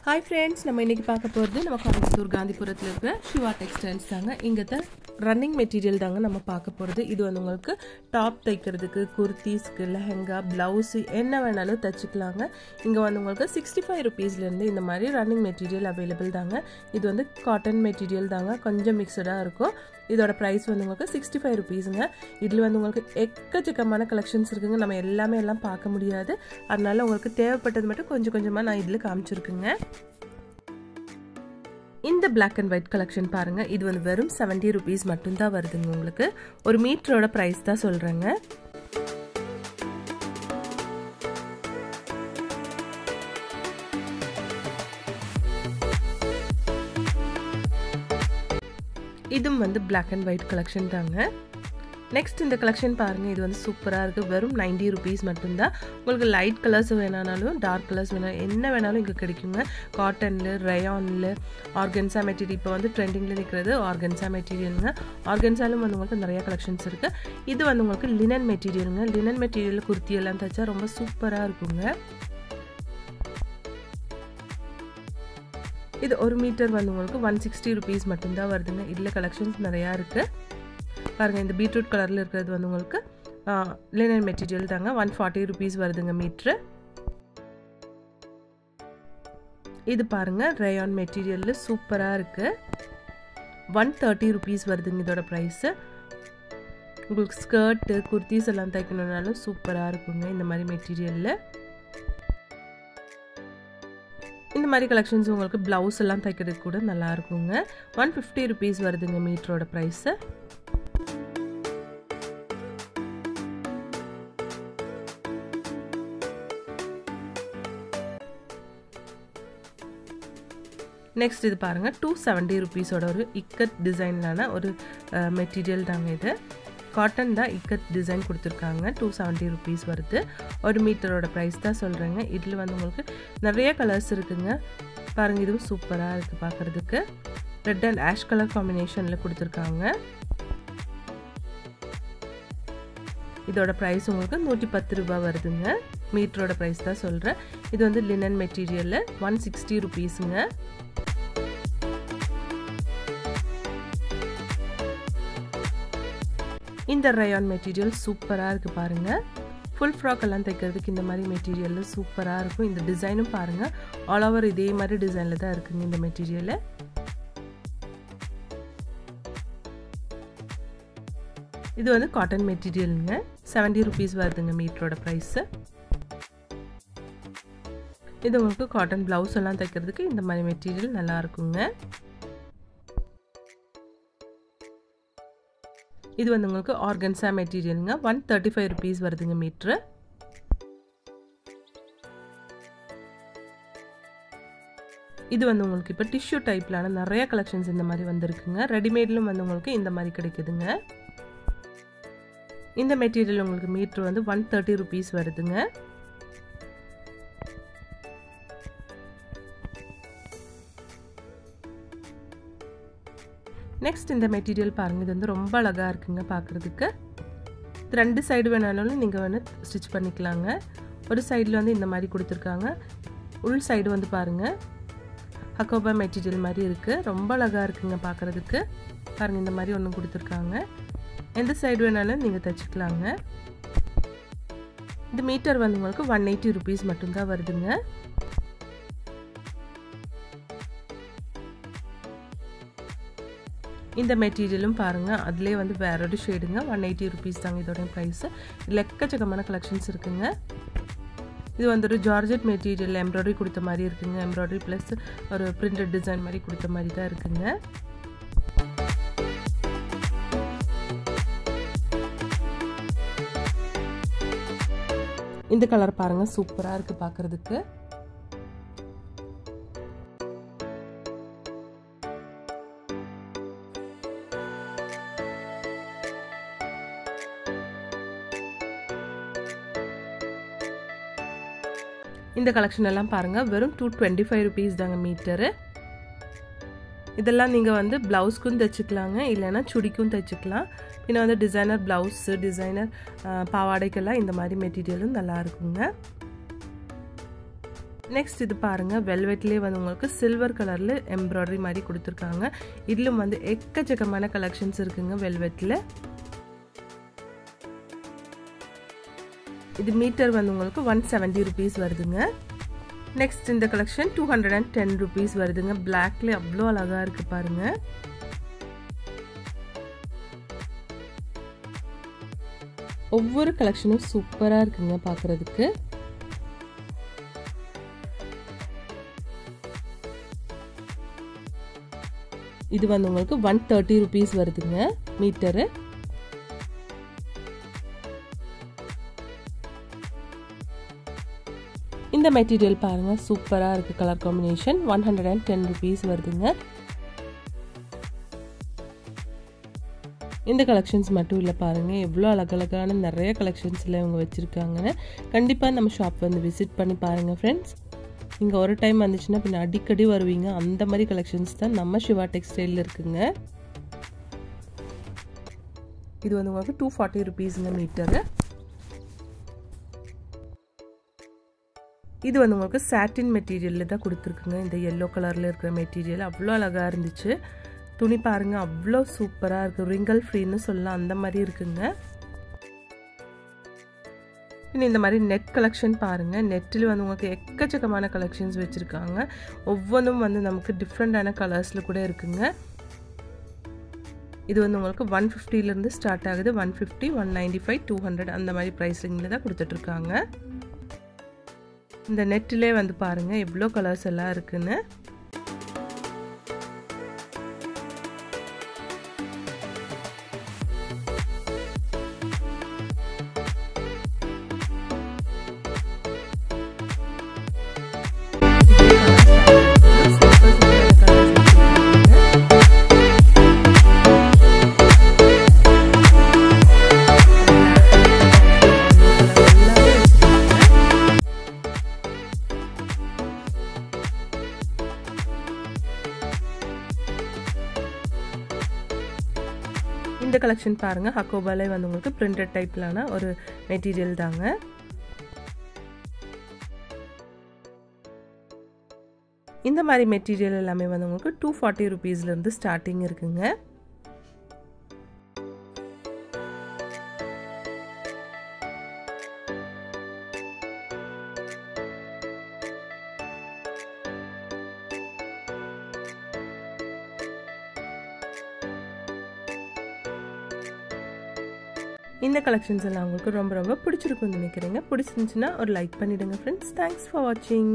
Hi friends, நம்ம இன்னைக்கு பார்க்க போறது நம்ம கோயம்புத்தூர் காந்திபுரத்துல இருக்கிற சிவா டெக்ஸ்டைல்ஸ் தாங்க. இங்கத ரன்னிங் மெட்டீரியல் தாங்க நம்ம பார்க்க போறது. இது வந்து உங்களுக்கு டாப் தைக்கிறதுக்கு, குர்தீஸ்க்கு, லெஹங்கா, ப்ளவுஸ் என்ன வேணாலும் தச்சுக்கலாங்க. இங்க வந்து உங்களுக்கு 65 ரூபீஸ்ல இருந்து இந்த மாதிரி ரன்னிங் மெட்டீரியல் அவேலபிள் தாங்க. இது வந்து காட்டன் மெட்டீரியல் தாங்க, கொஞ்சம் மிக்ஸ்டா இருக்கும். இதோட பிரைஸ் வந்து உங்களுக்கு 65 ரூபீஸ்ங்க. இதுல வந்து உங்களுக்கு எக்கச்சக்கமான கலெக்ஷன்ஸ் இருக்குங்க. நம்ம எல்லாமே பார்க்க முடியாது. அதனால உங்களுக்கு தேவைப்பட்டது மட்டும் கொஞ்சம் கொஞ்சமா நான் இதுல காமிச்சிருக்கேங்க. இந்த black and white கலெக்ஷன் பாருங்க. இது வந்து வெறும் 70 ரூபீஸ் மட்டும் தான் வருதுங்க. உங்களுக்கு ஒரு மீட்டரோட பிரைஸ் தான் சொல்றேங்க. இதுவும் வந்து black and white கலெக்ஷன் தாங்க. நெக்ஸ்ட் இந்த கலெக்ஷன் பாருங்க. இது வந்து சூப்பரா இருக்கு. வெறும் 90 ரூபீஸ் மட்டும் தான். உங்களுக்கு லைட் கலர்ஸ் வேணானாலும் டார்க் கலர்ஸ் வேணாலும் என்ன வேணாலும் இங்க கிடைக்குங்க. காட்டன்ல, ரயான்ல, ஆர்கன்சா மெட்டீரியல் இப்போ வந்து ட்ரெண்டிங்ல நிக்கிறது ஆர்கன்சா மெட்டீரியல்ங்க. ஆர்கன்சாலும் வந்து உங்களுக்கு நிறைய கலெக்ஷன்ஸ் இருக்கு. இது வந்து உங்களுக்கு லினன் மெட்டீரியல்ங்க. லினன் மெட்டீரியல்ல குர்த்தி எல்லாம் தச்சா ரொம்ப சூப்பரா இருக்குங்க. இது ஒரு மீட்டர் வந்து உங்களுக்கு 160 ரூபீஸ் மட்டும் தான் வருதுங்க. இதுல கலெக்ஷன்ஸ் நிறைய இருக்கு. பாருங்க, இந்த பீட்ரூட் கலர்ல இருக்கிறது வந்து உங்களுக்கு லினன் மெட்டீரியல் தாங்க. 140 ரூபீஸ் வருதுங்க மீட்டர். இது பாருங்க, ரயான் மெட்டீரியல்ல சூப்பரா இருக்கு. 130 ரூபீஸ் வருதுங்க இதோட பிரைஸ். உங்களுக்கு ஸ்கர்ட், குர்தீஸ் எல்லாம் தைக்கணும்னாலும் சூப்பரா இருக்குங்க இந்த மாதிரி மெட்டீரியல்ல. இந்த மாதிரி கலெக்ஷன்ஸ் உங்களுக்கு பிளவுஸ் எல்லாம் தைக்கிறதுக்கு கூட நல்லா இருக்குங்க. 150 ரூபீஸ் வருதுங்க மீட்டரோட பிரைஸ். நெக்ஸ்ட் இது பாருங்க, 270 ரூபீஸோட ஒரு இக்கட் டிசைன்லான ஒரு மெட்டீரியல் தாங்க. இது காட்டன் தான், இக்கட் டிசைன் கொடுத்துருக்காங்க. 270 ரூபீஸ் வருது. ஒரு மீட்டரோட ப்ரைஸ் தான் சொல்கிறேங்க. இதில் வந்து உங்களுக்கு நிறைய கலர்ஸ் இருக்குங்க. பாருங்கள், இதுவும் சூப்பராக இருக்குது பார்க்குறதுக்கு. ரெட் அண்ட் ஆஷ் கலர் காம்பினேஷனில் கொடுத்துருக்காங்க. இதோட ப்ரைஸ் உங்களுக்கு 110 ரூபாய் வருதுங்க. மீட்டரோட ப்ரைஸ் தான் சொல்கிறேன். இது வந்து லினன் மெட்டீரியலில் 160 ரூபீஸுங்க. இந்த ரயான் மெட்டீரியல் சூப்பராக இருக்குது பாருங்கள். ஃபுல் ஃப்ராக் எல்லாம் தைக்கிறதுக்கு இந்த மாதிரி மெட்டீரியல் சூப்பராக இருக்கும். இந்த டிசைனும் பாருங்கள், ஆல் ஓவர் இதே மாதிரி டிசைனில் தான் இருக்குங்க இந்த மெட்டீரியல். இது வந்து காட்டன் மெட்டீரியலுங்க. 70 ரூபீஸ் வருதுங்க மீட்டரோட ப்ரைஸு. இது உங்களுக்கு காட்டன் ப்ளவுஸ் எல்லாம் தைக்கிறதுக்கு இந்த மாதிரி மெட்டீரியல் நல்லா இருக்குங்க. இது வந்து உங்களுக்கு ஆர்கன்சா மெட்டீரியலுங்க. 135 ரூபீஸ் வருதுங்க மீட்ரு. இது வந்து உங்களுக்கு இப்போ டிஷ்யூ டைப்லான நிறைய கலெக்ஷன்ஸ் இந்த மாதிரி வந்திருக்குங்க. ரெடிமேட்லும் வந்து உங்களுக்கு இந்த மாதிரி கிடைக்குதுங்க. இந்த மெட்டீரியல் உங்களுக்கு மீட்ரு வந்து 130 ரூபீஸ் வருதுங்க. நெக்ஸ்ட் இந்த மெட்டீரியல் பாருங்க. இது வந்து ரொம்ப அழகா இருக்குங்க பார்க்குறதுக்கு. இது ரெண்டு சைடு வேணாலும் நீங்கள் வந்து ஸ்டிச் பண்ணிக்கலாங்க. ஒரு சைடில் வந்து இந்த மாதிரி கொடுத்துருக்காங்க. உள் சைடு வந்து பாருங்க, ஹக்கோபா மெட்டீரியல் மாதிரி இருக்குது. ரொம்ப அழகா இருக்குங்க பார்க்குறதுக்கு. பாருங்கள், இந்த மாதிரி ஒன்று கொடுத்துருக்காங்க. எந்த சைடு வேணாலும் நீங்கள் தைச்சிக்கலாங்க. இந்த மீட்டர் வந்து உங்களுக்கு 180 ரூபீஸ் மட்டும்தான் வருதுங்க. இந்த மெட்டீரியலும் பாருங்க, அதுலேயே வந்து வேற ஒரு ஷேடுங்க. 180 ரூபீஸ் தாங்க இதோட ப்ரைஸ். இதில் எக்கச்சக்கமான கலெக்ஷன்ஸ் இருக்குங்க. இது வந்து ஒரு ஜார்ஜெட் மெட்டீரியல் எம்ப்ராய்டரி கொடுத்த மாதிரி இருக்குங்க. எம்ப்ராய்டரி ப்ளஸ் ஒரு பிரிண்டட் டிசைன் மாதிரி கொடுத்த மாதிரி தான் இருக்குங்க. இந்த கலர் பாருங்க, சூப்பராக இருக்கு பார்க்குறதுக்கு. இந்த கலெக்ஷன் எல்லாம் பாருங்க, வெறும் 225 ரூபீஸ் தாங்க மீட்டரு. இதெல்லாம் நீங்கள் வந்து ப்ளவுஸ்க்கும் தைச்சிக்கலாங்க, இல்லைன்னா சுடிக்கும் தைச்சிக்கலாம். பின்ன வந்து டிசைனர் ப்ளவுஸு, டிசைனர் பாவாடைக்கெல்லாம் இந்த மாதிரி மெட்டீரியலும் நல்லா இருக்குங்க. நெக்ஸ்ட் இது பாருங்கள், வெல்வெட்லேயே வந்து உங்களுக்கு சில்வர் கலரில் எம்ப்ராய்டரி மாதிரி கொடுத்துருக்காங்க. இதிலும் வந்து எக்கச்சக்கமான கலெக்ஷன்ஸ் இருக்குங்க வெல்வெட்டில். இது மீட்டர் வந்து உங்களுக்கு 170 rupees வருதுங்க. நெக்ஸ்ட் இந்த கலெக்ஷன் 210 rupees வருதுங்க. பிளாக்ல அவ்வளோ அழகாக இருக்குது பாருங்கள். ஒவ்வொரு கலெக்ஷனும் சூப்பராக இருக்குங்க பார்க்குறதுக்கு. இது வந்து உங்களுக்கு 130 rupees வருதுங்க மீட்டரு. இந்த மெட்டீரியல் பாருங்க, சூப்பராக இருக்குது கலர் காம்பினேஷன். 110 rupees வருதுங்க. இந்த கலெக்ஷன்ஸ் மட்டும் இல்லை பாருங்கள், எவ்வளோ அழகழகான நிறைய கலெக்ஷன்ஸில் இவங்க வச்சுருக்காங்கன்னு. கண்டிப்பாக நம்ம ஷாப் வந்து விசிட் பண்ணி பாருங்கள் ஃப்ரெண்ட்ஸ். நீங்கள் ஒரு டைம் வந்துச்சுன்னா பின்ன அடிக்கடி வருவீங்க. அந்த மாதிரி கலெக்ஷன்ஸ் தான் நம்ம சிவா டெக்ஸ்டைலில் இருக்குங்க. இது வந்து உங்களுக்கு 240 rupeesங்க மீட்டரு. இது வந்து உங்களுக்கு சாட்டின் மெட்டீரியலில் தான் கொடுத்துருக்குங்க. இந்த எல்லோ கலரில் இருக்கிற மெட்டீரியல் அவ்வளோ அழகாக இருந்துச்சு. துணி பாருங்கள், அவ்வளோ சூப்பராக இருக்குது. ரிங்கல் ஃப்ரீன்னு சொல்லலாம், அந்த மாதிரி இருக்குங்க. இன்னும் இந்த மாதிரி நெட் கலெக்ஷன் பாருங்கள். நெட்டில் வந்து உங்களுக்கு எக்கச்சக்கமான கலெக்ஷன்ஸ் வச்சுருக்காங்க. ஒவ்வொன்றும் வந்து நமக்கு டிஃப்ரெண்ட்டான கலர்ஸில் கூட இருக்குங்க. இது வந்து உங்களுக்கு 150லேருந்து ஸ்டார்ட் ஆகுது. 150, 195, 200 அந்த மாதிரி ப்ரைஸிங்கில் தான் கொடுத்துட்ருக்காங்க. இந்த நெட்டிலே வந்து பாருங்கள் எவ்வளோ கலர்ஸ் எல்லாம் இருக்குன்னு. இந்த கலெக்ஷன் பாருங்க, ஹக்கோபாலே வந்து உங்களுக்கு பிரிண்டட் டைப்லான ஒரு மெட்டீரியல் தாங்க. இந்த மாதிரி மெட்டீரியல் எல்லாமே வந்து உங்களுக்கு 240 rupeesலேருந்து ஸ்டார்டிங் இருக்குங்க. இந்த கலெக்ஷன்ஸ் எல்லாம் உங்களுக்கு ரொம்ப ரொம்ப பிடிச்சிருக்குன்னு நினைக்கிறேங்க. பிடிச்சிருந்துச்சுன்னா ஒரு லைக் பண்ணிடுங்க ஃப்ரெண்ட்ஸ். தேங்க்ஸ் ஃபார் வாட்சிங்.